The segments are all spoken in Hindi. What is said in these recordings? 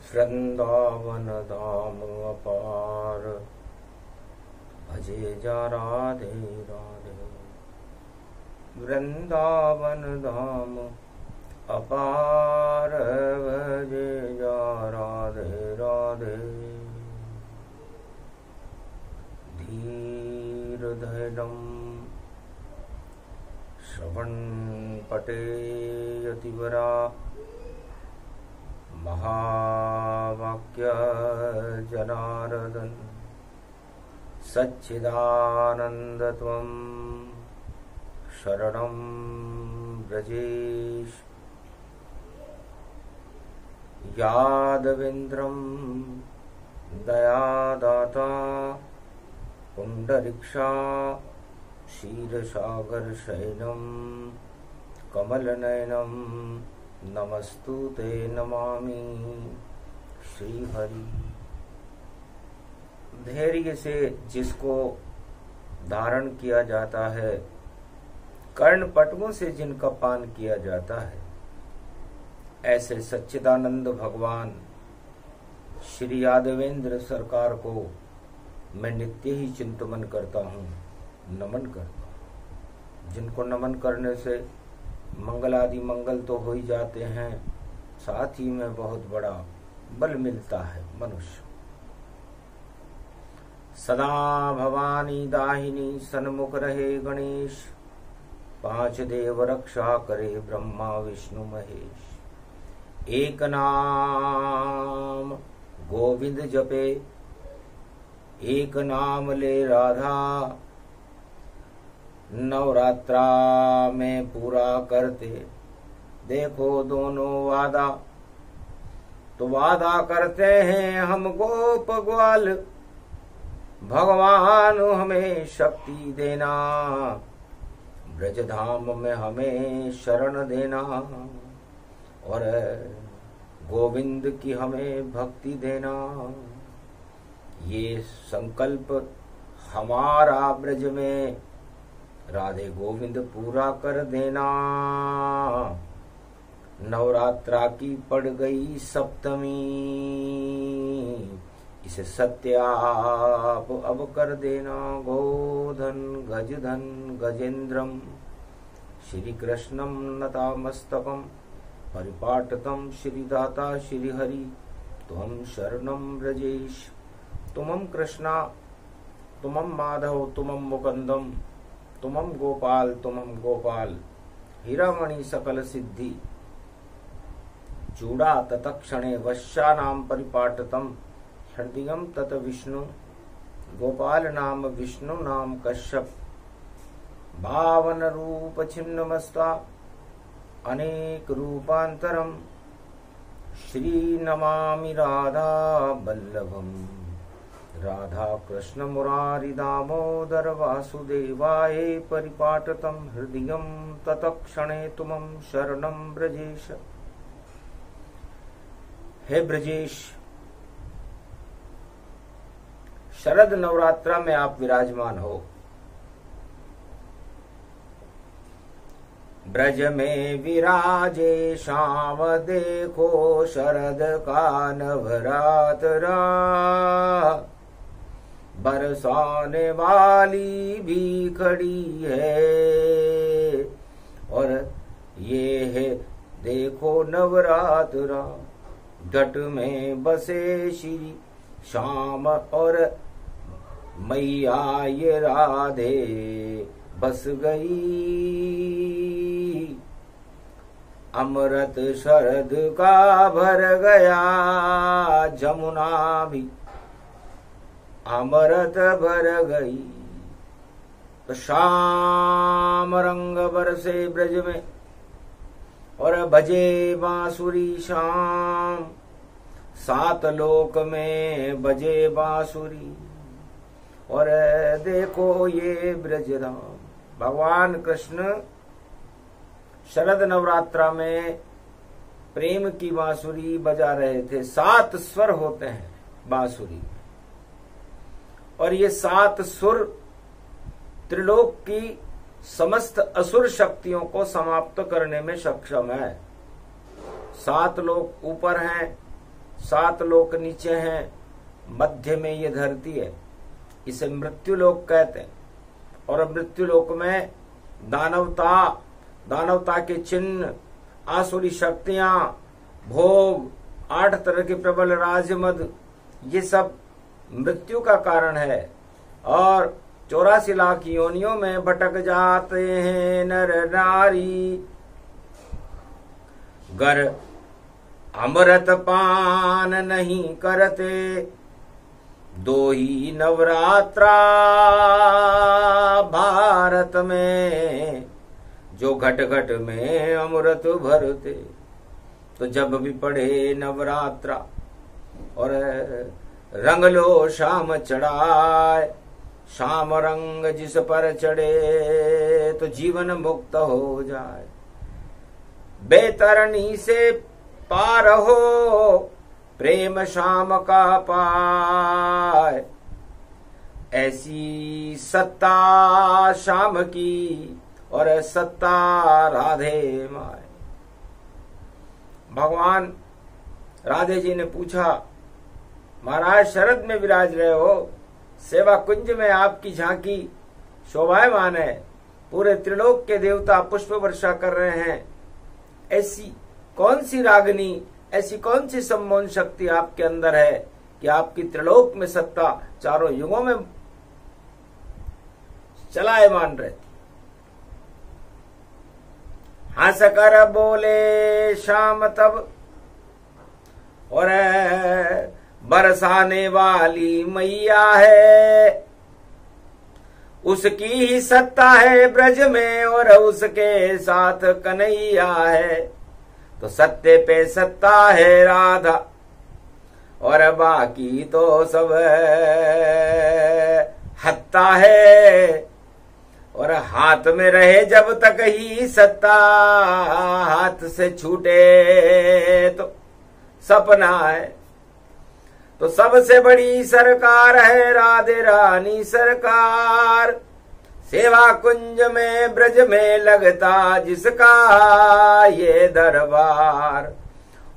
वृंदावन धाम अपार, भजे जा राधे राधे। वृंदावन धाम अपार, भजे जा राधे राधे। धीर धैर्यम् श्रवण पठेयतिवरा, महावाक्य जनार्दन सच्चिदानंदत्वं शरणं व्रजेश। यादवेन्द्रं दयादाता पुंडरीक्षा, क्षीरसागर शयनं कमलनयनं नमस्तुते नमामि श्रीहरि। धैर्य से जिसको धारण किया जाता है, कर्ण पटुओं से जिनका पान किया जाता है, ऐसे सच्चिदानंद भगवान श्री यादवेंद्र सरकार को मैं नित्य ही चिंतन करता हूँ, नमन करता हूँ। जिनको नमन करने से मंगल आदि मंगल तो हो ही जाते हैं, साथ ही में बहुत बड़ा बल मिलता है मनुष्य। सदा भवानी दाहिनी सन्मुख रहे गणेश, पांच देव रक्षा करे ब्रह्मा विष्णु महेश। एक नाम गोविंद जपे, एक नाम ले राधा, नवरात्रा में पूरा करते देखो दोनों वादा। तो वादा करते हैं हम गोप ग्वाल, भगवान हमें शक्ति देना, ब्रजधाम में हमें शरण देना, और गोविंद की हमें भक्ति देना। ये संकल्प हमारा ब्रज में राधे गोविंद पूरा कर देना। नवरात्रा की पड़ गई सप्तमी, इसे सत्याप अब कर देना। गोधन गजधन गजेंद्रम, श्री कृष्णम नतामस्तकम, परिपाटतम श्रीदाता श्रीहरि, त्वं शरणं व्रजेश। तुमं कृष्णा तुमं माधव तुमं मुकुंदम, तुमं गोपाल तुमं गोपाल, हीरामणि सकल सिद्धि, चूड़ा तत्क्षणे वश्यानां परिपाटतम, हृदयं तत विष्णु, गोपाल नाम विष्णु नाम कश्यप, भावन रूप छिन्नमस्ता, अनेक रूपांतरम, श्री नमामि राधा वल्लभम, राधा कृष्ण मुरारी दामोदर वासुदेवाय परिपाटतम, हृदयं तत्क्षणे तुमं शरणं ब्रजेश। हे ब्रजेश, शरद नवरात्रा में आप विराजमान हो। ब्रज में विराजे श्याम देखो, शरद का नवरात्रा, बरसाने वाली भी खड़ी है, और ये है देखो नवरात्रा। घट में बसे श्री श्याम और मैया ये राधे बस गई, अमृत शरद का भर गया, जमुना भी अमृत भर गई। तो श्याम रंग बरसे ब्रज में, और बजे बांसुरी श्याम, सात लोक में बजे बांसुरी। और देखो ये ब्रजधाम, भगवान कृष्ण शरद नवरात्रा में प्रेम की बांसुरी बजा रहे थे। 7 स्वर होते हैं बांसुरी, और ये 7 सुर त्रिलोक की समस्त असुर शक्तियों को समाप्त करने में सक्षम है। 7 लोग ऊपर हैं, 7 लोक नीचे हैं, मध्य में ये धरती है, इसे मृत्यु लोक कहते हैं। और मृत्यु लोक में दानवता के चिन्ह, आसुरी शक्तियां, भोग, 8 तरह के प्रबल राजमद, ये सब मृत्यु का कारण है। और 84 लाख योनियों में भटक जाते हैं नर नारी, गर अमृत पान नहीं करते, 2 ही नवरात्रा भारत में, जो घट घट में अमृत भरते। तो जब भी पढ़े नवरात्रा और रंग लो शाम चढ़ाए, शाम रंग जिस पर चढ़े तो जीवन मुक्त हो जाए। बेतरनी से पार हो प्रेम शाम का पाए, ऐसी सत्ता शाम की और सत्ता राधे माए। भगवान राधे जी ने पूछा, महाराज शरद में विराज रहे हो, सेवा कुंज में आपकी झांकी शोभायमान है, पूरे त्रिलोक के देवता पुष्प वर्षा कर रहे हैं, ऐसी कौन सी रागनी, ऐसी कौन सी सम्मोहन शक्ति आपके अंदर है कि आपकी त्रिलोक में सत्ता चारों युगों में चलायमान रहती। हंस कर बोले शाम तब, और बरसाने वाली मैया है, उसकी ही सत्ता है ब्रज में और उसके साथ कन्हैया है। तो सत्य पे सत्ता है राधा और बाकी तो सब हत्ता है। और हाथ में रहे जब तक ही सत्ता, हाथ से छूटे तो सपना है। तो सबसे बड़ी सरकार है राधे रानी सरकार, सेवा कुंज में ब्रज में लगता जिसका ये दरबार।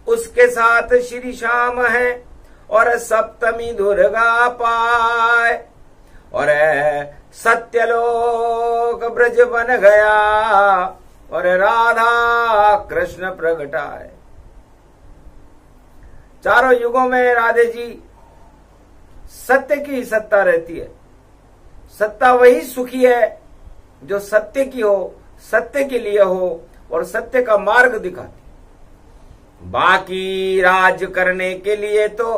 उसके साथ श्री श्याम है और सप्तमी दुर्गा पाए, और सत्यलोक ब्रज बन गया और राधा कृष्ण प्रगटाए। चारों युगों में राधे जी सत्य की सत्ता रहती है। सत्ता वही सुखी है जो सत्य की हो, सत्य के लिए हो और सत्य का मार्ग दिखाती। बाकी राज करने के लिए तो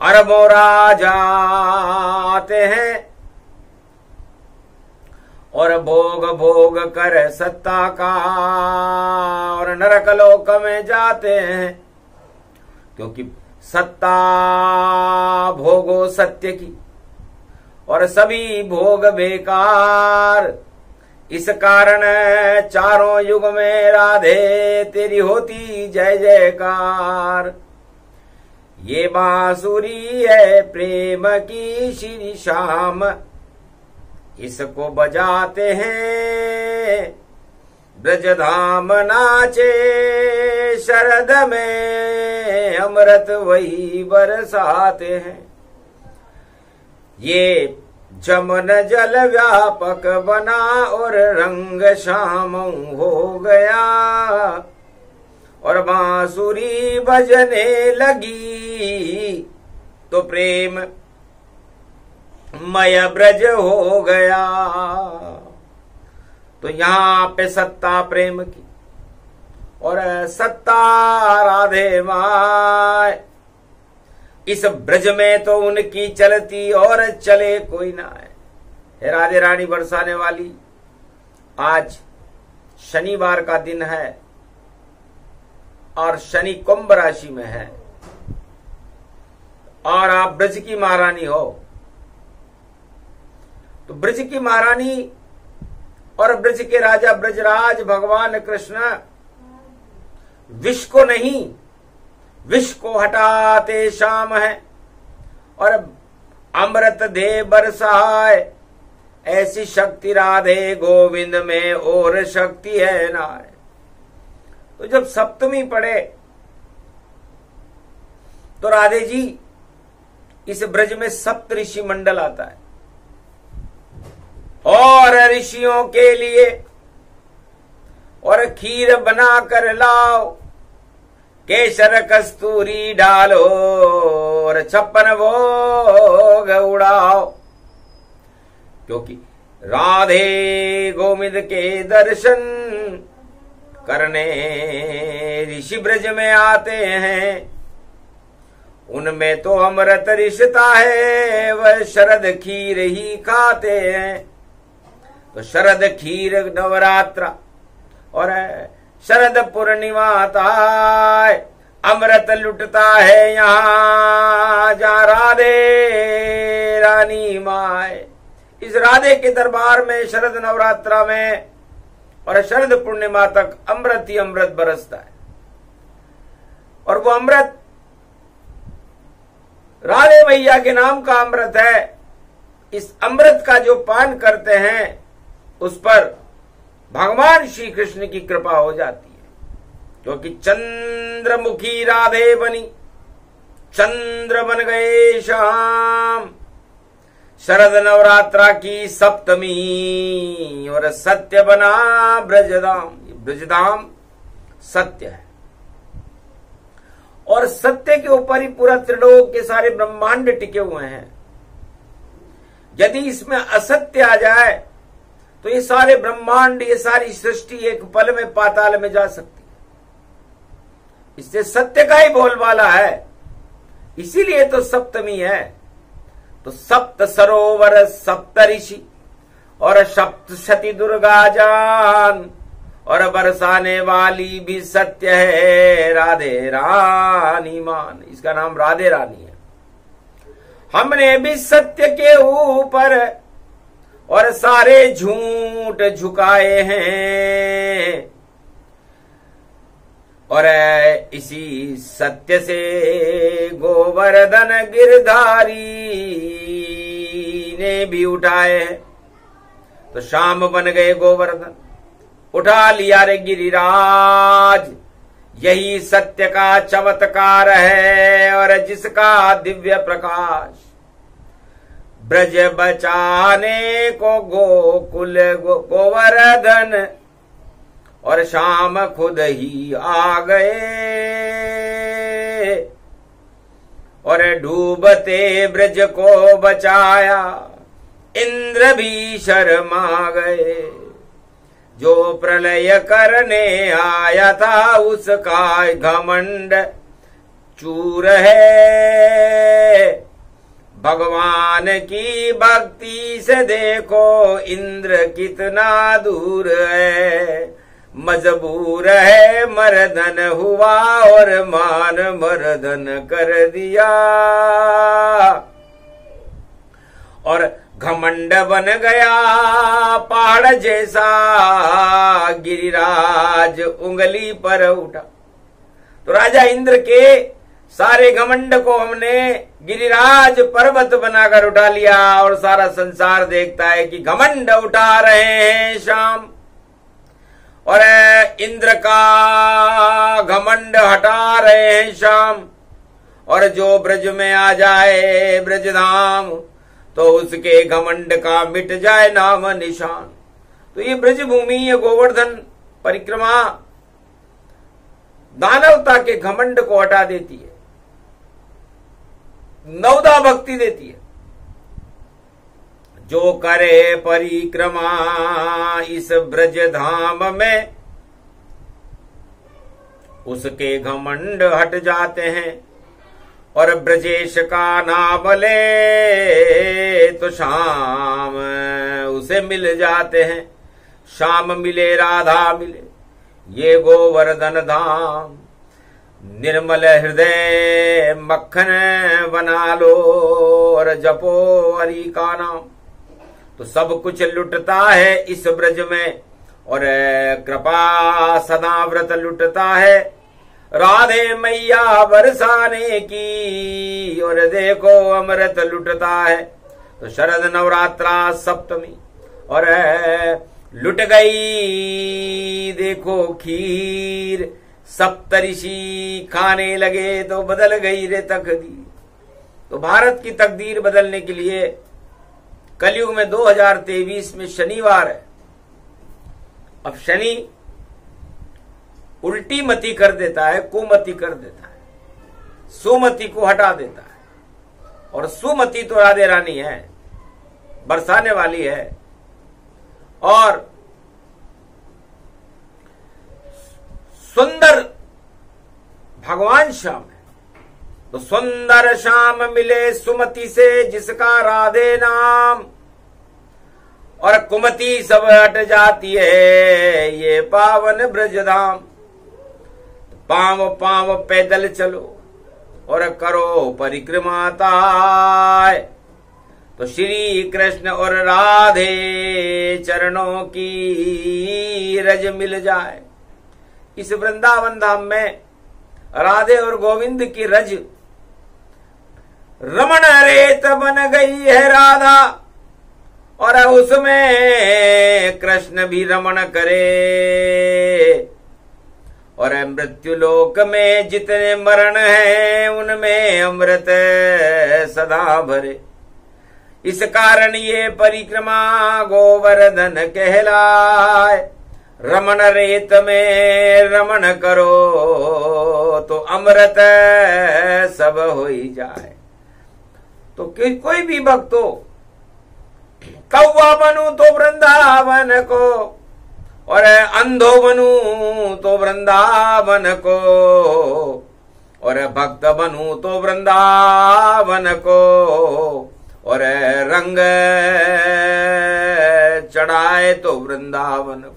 अरबों राजा आते हैं और भोग भोग कर सत्ता का और नरक लोक में जाते हैं, क्योंकि सत्ता भोगो सत्य की और सभी भोग बेकार। इस कारण चारों युग में राधे तेरी होती जय जयकार। ये बांसुरी है प्रेम की श्री श्याम, इसको बजाते हैं ब्रजधाम नाचे। शरद में अमृत वही बरसाते हैं। ये जमन जल व्यापक बना और रंग श्याम हो गया, और बांसुरी बजने लगी तो प्रेम मय ब्रज हो गया। तो यहां पे सत्ता प्रेम की और सत्ता राधे माय। इस ब्रज में तो उनकी चलती और चले कोई ना है। हे राधे रानी बरसाने वाली, आज शनिवार का दिन है और शनि कुंभ राशि में है और आप ब्रज की महारानी हो। तो ब्रज की महारानी और ब्रज के राजा ब्रजराज भगवान कृष्ण विष को नहीं, विष को हटाते श्याम है और अमृत दे बरसाए। ऐसी शक्ति राधे गोविंद में और शक्ति है ना। तो जब सप्तमी पड़े तो राधे जी इस ब्रज में सप्त ऋषि मंडल आता है और ऋषियों के लिए और खीर बना कर लाओ, केसर कस्तूरी डालो और 56 भोग उड़ाओ। क्योंकि राधे गोविंद के दर्शन करने ऋषि ब्रज में आते हैं, उनमें तो अमृत रिश्ता है, वह शरद खीर ही खाते हैं। तो शरद खीर नवरात्रा और शरद पूर्णिमा आता है, अमृत लुटता है यहाँ जहाँ राधे रानी माए। इस राधे के दरबार में शरद नवरात्रा में और शरद पूर्णिमा तक अमृत ही अमृत बरसता है। और वो अमृत राधे मैया के नाम का अमृत है। इस अमृत का जो पान करते हैं उस पर भगवान श्री कृष्ण की कृपा हो जाती है, क्योंकि चंद्रमुखी राधे बनी, चंद्र बन गए श्याम। शरद नवरात्रा की सप्तमी और सत्य बना ब्रजधाम। ब्रजधाम सत्य है और सत्य के ऊपर ही पूरा त्रिलोक के सारे ब्रह्मांड टिके हुए हैं। यदि इसमें असत्य आ जाए तो ये सारे ब्रह्मांड, ये सारी सृष्टि एक पल में पाताल में जा सकती है। इससे सत्य का ही बोलबाला है, इसीलिए तो सप्तमी है। तो सप्त सरोवर सप्त ऋषि और सप्तशती दुर्गा जान और बरसाने वाली भी सत्य है राधे रानी मान। इसका नाम राधे रानी है। हमने भी सत्य के ऊपर और सारे झूठ झुकाए हैं और इसी सत्य से गोवर्धन गिरधारी ने भी उठाए हैं। तो शाम बन गए गोवर्धन, उठा लिया रे गिरिराज। यही सत्य का चमत्कार है और जिसका दिव्य प्रकाश ब्रज बचाने को गोकुल गोवर्धन और शाम खुद ही आ गए और डूबते ब्रज को बचाया, इंद्र भी शर्मा गए। जो प्रलय करने आया था उसका घमंड चूर है। भगवान की भक्ति से देखो इंद्र कितना दूर है। मजबूर है मर्दन हुआ और मान मर्दन कर दिया और घमंड बन गया पहाड़ जैसा, गिरिराज उंगली पर उठा। तो राजा इंद्र के सारे घमंड को हमने गिरिराज पर्वत बनाकर उठा लिया और सारा संसार देखता है कि घमंड उठा रहे हैं श्याम। और इंद्र का घमंड हटा रहे हैं श्याम। और जो ब्रज में आ जाए ब्रजधाम तो उसके घमंड का मिट जाए नाम निशान। तो ये ब्रज भूमि, ये गोवर्धन परिक्रमा दानवता के घमंड को हटा देती है, नवदा भक्ति देती है। जो करे परिक्रमा इस ब्रज धाम में उसके घमंड हट जाते हैं और ब्रजेश का नाम ले तो शाम उसे मिल जाते हैं। शाम मिले राधा मिले ये गोवर्धन धाम। निर्मल हृदय मक्खन बना लो और जपो हरि का नाम। तो सब कुछ लुटता है इस ब्रज में और कृपा सदा व्रत लुटता है राधे मैया बरसाने की। और देखो अमृत लुटता है। तो शरद नवरात्रा सप्तमी और लुट गई देखो खीर, सप्तऋषि खाने लगे तो बदल गई रे तकदीर। तो भारत की तकदीर बदलने के लिए कलयुग में 2023 में शनिवार है। अब शनि उल्टी मति कर देता है, कुमति कर देता है, सुमति को हटा देता है। और सुमति तो राधे रानी है, बरसाने वाली है। और सुंदर भगवान श्याम है। तो सुंदर श्याम मिले सुमति से जिसका राधे नाम, और कुमति सब हट जाती है ये पावन ब्रजधाम। पांव पांव पैदल चलो और करो परिक्रमा ताय, तो श्री कृष्ण और राधे चरणों की रज मिल जाए। इस वृंदावन धाम में राधे और गोविंद की रज रमण रेत बन गई है राधा, और उसमें कृष्ण भी रमण करे। और मृत्यु लोक में जितने मरण हैं उनमें अमृत सदा भरे। इस कारण ये परिक्रमा गोवर्धन कहलाए। रमण रेत में रमण करो तो अमृत सब हो ही जाए। तो कोई भी भक्त हो, कौवा बनूं तो वृंदावन को, और अंधो बनूं तो वृंदावन को, और भक्त बनूं तो वृंदावन को, और रंग चढ़ाए तो वृंदावन को।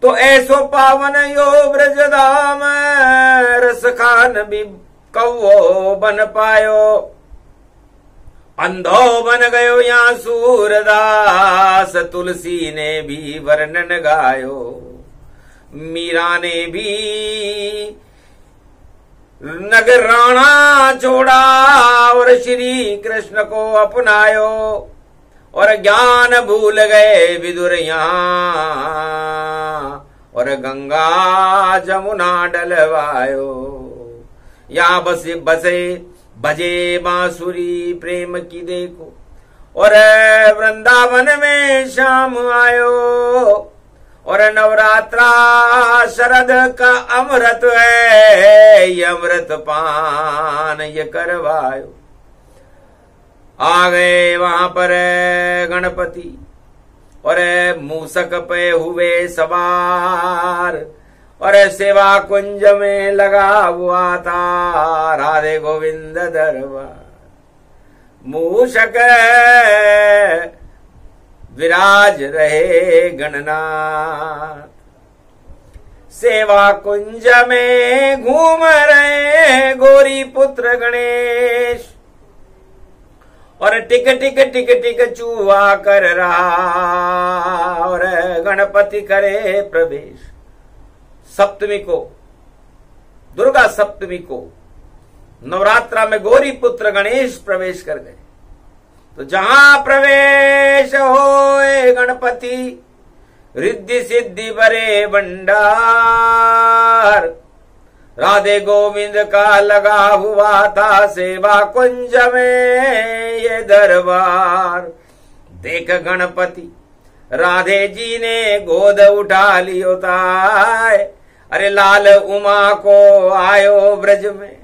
तो ऐसो पावन यो ब्रजधाम, रस खान भी कौवो बन पायो। अंधो बन गयो यहाँ सूरदास, तुलसी ने भी वर्णन गायो। मीरा ने भी नगराना छोड़ा और श्री कृष्ण को अपनायो। और ज्ञान भूल गए विदुर यहाँ, और गंगा जमुना डलवायो। या बसे बजे बांसुरी प्रेम की देखो, और वृंदावन में शाम आयो। और नवरात्रा शरद का अमृत है, ये अमृत पान ये करवायो। आ गए वहां पर गणपति, और मूसक पे हुए सवार, और सेवा कुंज में लगा हुआ था राधे गोविंद दरबार। मूषक विराज रहे गणनाथ, सेवा कुंज में घूम रहे गौरी पुत्र गणेश। और टिक टिक टिक टिक चूहा कर रहा, और गणपति करे प्रवेश। सप्तमी को, दुर्गा सप्तमी को नवरात्रा में गौरी पुत्र गणेश प्रवेश कर गए। तो जहां प्रवेश होए गणपति, रिद्धि सिद्धि बरे भंडार। राधे गोविंद का लगा हुआ था सेवा कुंज में ये दरबार। देख गणपति राधे जी ने गोद उठा लियो ताय। अरे लाल उमा को आयो ब्रज में,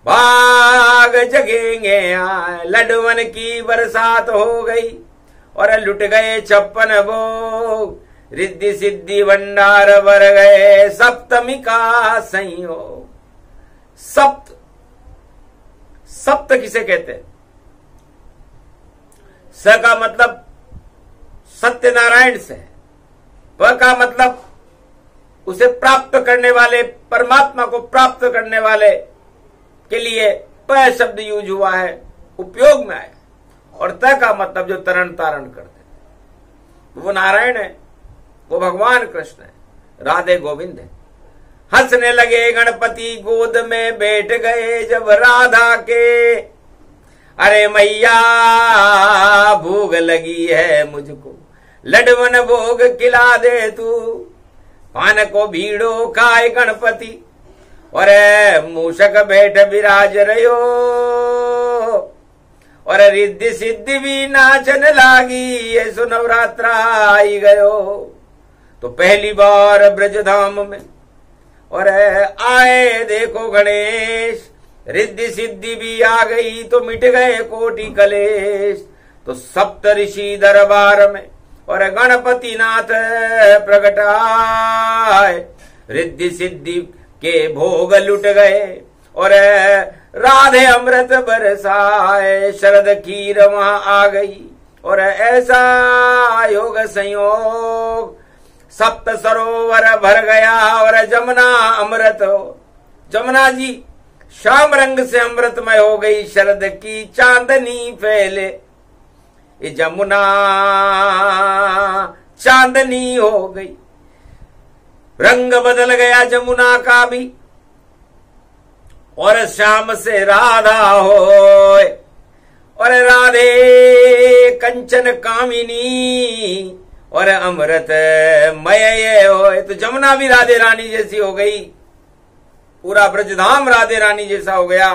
भाग जगेंगे आए। लडवन की बरसात हो गई और लुट गए 56 भोग। रिद्धि सिद्धि भंडार भर गए सप्तमी का संयोग। सप्त किसे कहते हैं? स का मतलब सत्यनारायण से, प का मतलब उसे प्राप्त करने वाले, परमात्मा को प्राप्त करने वाले के लिए प शब्द यूज हुआ है, उपयोग में आया। और त का मतलब जो तरण तारण करते, वो नारायण है, वो भगवान कृष्ण है, राधे गोविंद है। हंसने लगे गणपति गोद में बैठ गए जब राधा के। अरे मैया भूख लगी है मुझको, लडवन भोग खिला दे तू। पान को भीड़ो खाए गणपति और मूषक बैठ विराज रहो और रिद्धि सिद्धि भी नाचन लागी। ये सो नवरात्रा आई गयो। तो पहली बार ब्रजधाम में और आए देखो गणेश, रिद्धि सिद्धि भी आ गई तो मिट गए कोटि कलेश। तो सप्त ऋषि दरबार में और गणपति नाथ प्रगटाए, रिद्धि सिद्धि के भोग लुट गए और राधे अमृत बरसाए। शरद खीर वहां आ गई और ऐसा योग संयोग, सप्त सरोवर भर गया और जमुना अमृत हो। जमुना जी श्याम रंग से अमृतमय हो गई। शरद की चांदनी फैले, ये जमुना चांदनी हो गई। रंग बदल गया जमुना का भी और श्याम से राधा हो और राधे कंचन कामिनी और अमृत मय हो। तो जमुना भी राधे रानी जैसी हो गई, पूरा ब्रजधाम राधे रानी जैसा हो गया।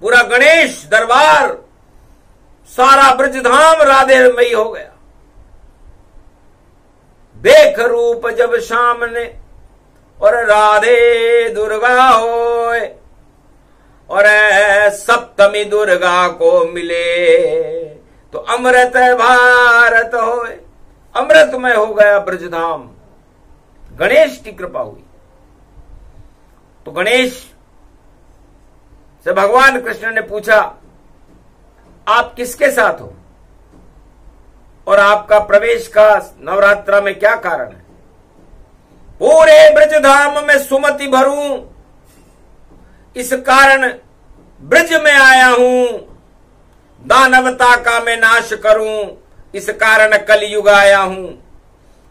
पूरा गणेश दरबार, सारा ब्रजधाम राधेमयी हो गया। देख रूप जब सामने और राधे दुर्गा होए और सप्तमी दुर्गा को मिले तो अमृत भारत होए। अमृतमय हो गया ब्रजधाम, गणेश की कृपा हुई। तो गणेश से भगवान कृष्ण ने पूछा, आप किसके साथ हो और आपका प्रवेश का नवरात्रा में क्या कारण है? पूरे ब्रजधाम में सुमति भरूं, इस कारण ब्रज में आया हूं। दानवता का मैं नाश करूं, इस कारण कलयुग आया हूं।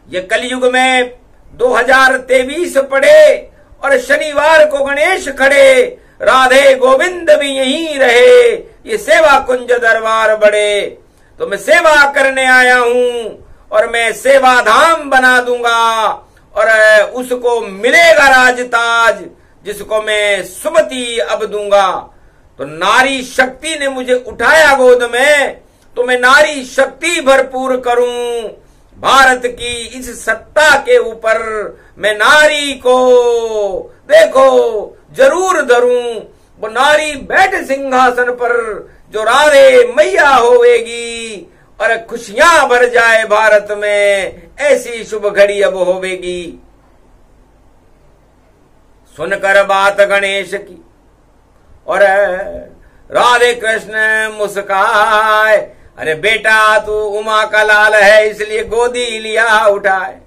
ये कलयुग में 2023 पड़े और शनिवार को गणेश खड़े, राधे गोविंद भी यहीं रहे, ये सेवा कुंज दरबार बड़े। तो मैं सेवा करने आया हूं और मैं सेवा धाम बना दूंगा और उसको मिलेगा राजताज, जिसको मैं सुमति अब दूंगा। तो नारी शक्ति ने मुझे उठाया गोद में, तो मैं नारी शक्ति भरपूर करूं। भारत की इस सत्ता के ऊपर मैं नारी को देखो जरूर धरूं। वो नारी बैठ सिंहासन पर जो राधे मैया होवेगी और खुशियां भर जाए भारत में, ऐसी शुभ घड़ी अब होवेगी। सुनकर बात गणेश की और राधे कृष्ण मुस्काए, अरे बेटा तू उमा का लाल है इसलिए गोदी लिया उठाए।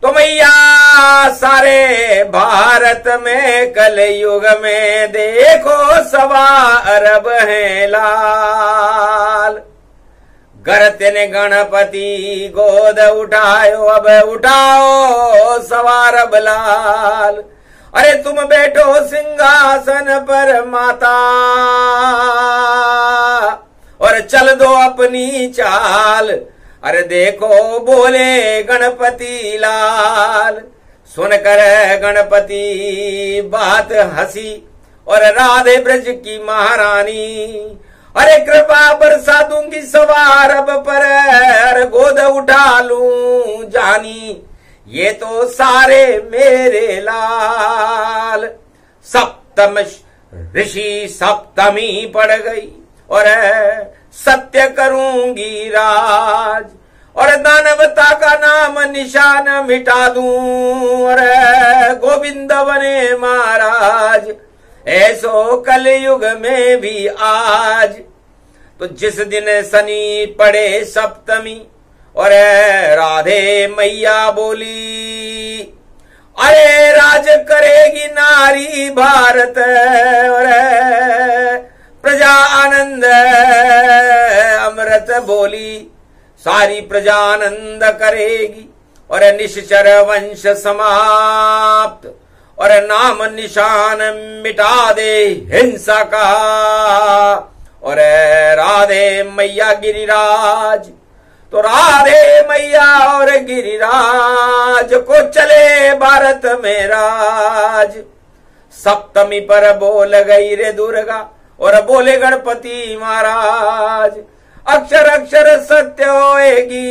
तो मैया सारे भारत में कलयुग में देखो 1.25 अरब है लाल। गरते ने गणपति गोद उठायो, अब उठाओ 1.25 अरब लाल। अरे तुम बैठो सिंहासन पर माता और चल दो अपनी चाल। अरे देखो बोले गणपति लाल। सुनकर गणपति बात हंसी और राधे ब्रज की महारानी, अरे कृपा बरसा दूंगी 1.25 अरब पर, अरे गोद उठा लूं जानी, ये तो सारे मेरे लाल। सप्तम ऋषि सप्तमी पड़ गई और सत्य करूंगी राज और दानवता का नाम निशान मिटा दूं और गोविंद बने महाराज, ऐसो कलयुग में भी आज। तो जिस दिन शनि पड़े सप्तमी और राधे मैया बोली, अरे राज करेगी नारी भारत और प्रजा आनंद अमृत बोली, सारी प्रजा आनंद करेगी और निश्चर वंश समाप्त और नाम निशान मिटा दे हिंसा का और राधे मैया गिरिराज। तो राधे मैया और गिरिराज को चले भारत में राज। सप्तमी पर बोल गई रे दुर्गा और बोले गणपति महाराज, अक्षर अक्षर सत्य होएगी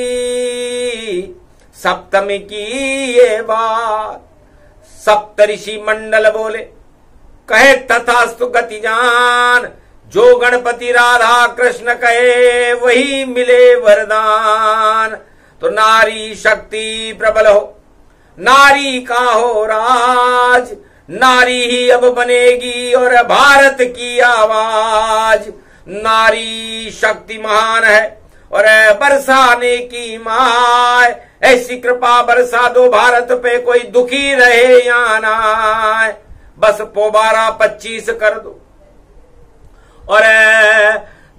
सप्तमी की ये बात। सप्तऋषि मंडल बोले कहे तथास्तु गति जान, जो गणपति राधा कृष्ण कहे वही मिले वरदान। तो नारी शक्ति प्रबल हो, नारी का हो राज, नारी ही अब बनेगी और भारत की आवाज। नारी शक्ति महान है और बरसाने की माँ, ऐसी कृपा बरसा दो भारत पे कोई दुखी रहे या ना। बस पोबारा 25 कर दो और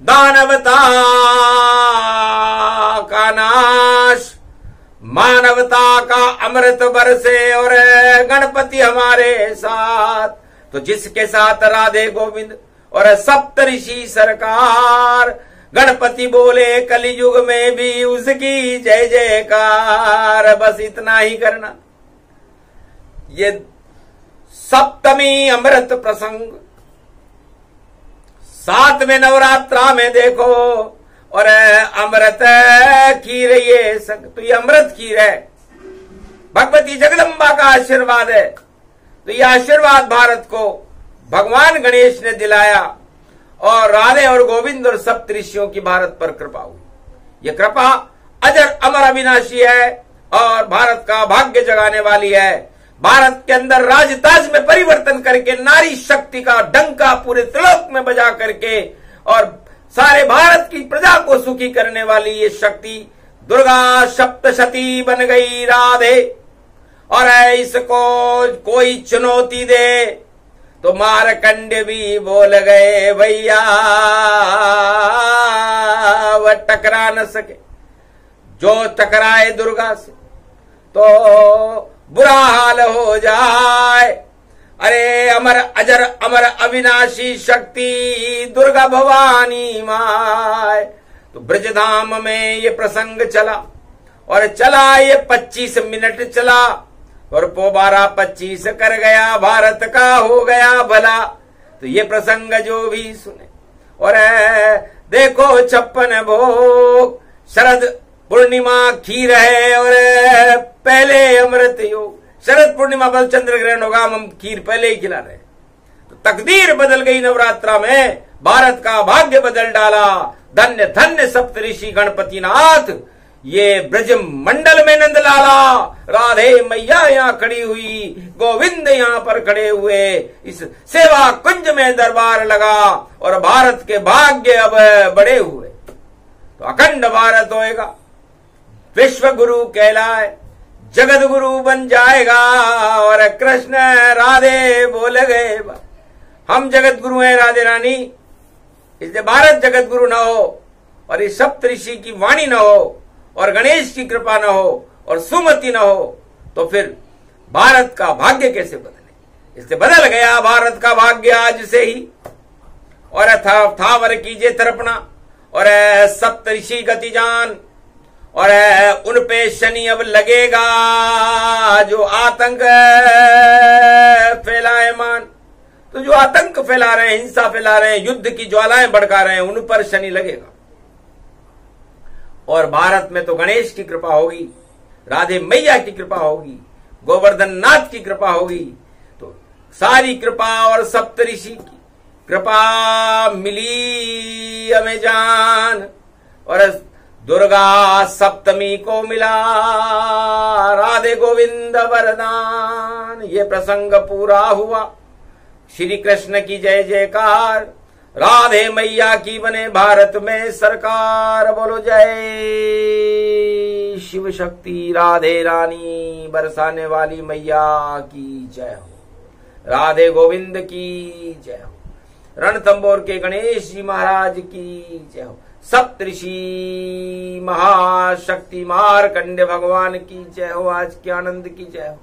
दानवता का नाश, मानवता का अमृत बरसे और गणपति हमारे साथ। तो जिसके साथ राधे गोविंद और सप्तऋषि सरकार, गणपति बोले कलियुग में भी उसकी जय जयकार। बस इतना ही करना। ये सप्तमी अमृत प्रसंग 7वें नवरात्रा में देखो और अमृत खीर ये संग, तो ये अमृत खीर है, भगवती जगदम्बा का आशीर्वाद है। तो ये आशीर्वाद भारत को भगवान गणेश ने दिलाया और राधे और गोविंद और सप्तऋषियों की भारत पर कृपा हुई। ये कृपा अजर अमर अविनाशी है और भारत का भाग्य जगाने वाली है। भारत के अंदर राजताज में परिवर्तन करके नारी शक्ति का डंका पूरे त्रिलोक में बजा करके और सारे भारत की प्रजा को सुखी करने वाली ये शक्ति दुर्गा सप्तशती बन गई राधे। और इसको कोई चुनौती दे तो मारकंडे भी बोल गए भैया वह टकरा न सके, जो टकराए दुर्गा से तो बुरा हाल हो जाए। अरे अमर अजर अमर अविनाशी शक्ति दुर्गा भवानी माय। तो ब्रजधाम में ये प्रसंग चला और चला ये 25 मिनट चला और पोबारा 25 कर गया, भारत का हो गया भला। तो ये प्रसंग जो भी सुने और देखो 56 भोग, शरद पूर्णिमा खीर है और पहले अमृत योग। शरद पूर्णिमा पर चंद्र ग्रहण होगा, हम खीर पहले ही खिला रहे। तो तकदीर बदल गई नवरात्रा में, भारत का भाग्य बदल डाला। धन्य धन्य सप्तऋषि गणपति नाथ, ये ब्रज मंडल में नंद लाला। राधे मैया यहाँ खड़ी हुई, गोविंद यहाँ पर खड़े हुए, इस सेवा कुंज में दरबार लगा और भारत के भाग्य अब बड़े हुए। तो अखंड भारत होएगा, विश्व गुरु कहलाए, जगत गुरु बन जाएगा। और कृष्ण राधे बोल गए हम जगत गुरु हैं राधे रानी, इसलिए भारत जगत गुरु न हो और इस सप्तऋषि की वाणी न हो और गणेश की कृपा न हो और सुमति न हो तो फिर भारत का भाग्य कैसे बदले। इसलिए बदल गया भारत का भाग्य आज से ही। और थावर कीजिए तर्पणा और सप्तऋषि गति जान और उन पे शनि अब लगेगा जो आतंक फैलाए मान। तो जो आतंक फैला रहे हैं, हिंसा फैला रहे हैं, युद्ध की ज्वालाएं भड़का रहे हैं, उन पर शनि लगेगा। और भारत में तो गणेश की कृपा होगी, राधे मैया की कृपा होगी, गोवर्धन नाथ की कृपा होगी। तो सारी कृपा और सप्तऋषि की कृपा मिली हमें जान। और दुर्गा सप्तमी को मिला राधे गोविंद वरदान। ये प्रसंग पूरा हुआ। श्री कृष्ण की जय जयकार, राधे मैया की बने भारत में सरकार। बोलो जय शिव शक्ति राधे रानी, बरसाने वाली मैया की जय हो, राधे गोविंद की जय हो, रणथंबोर के गणेश जी महाराज की जय हो, सप्तऋषि महाशक्ति मार्कंडेय भगवान की जय हो, आज के आनंद की जय हो।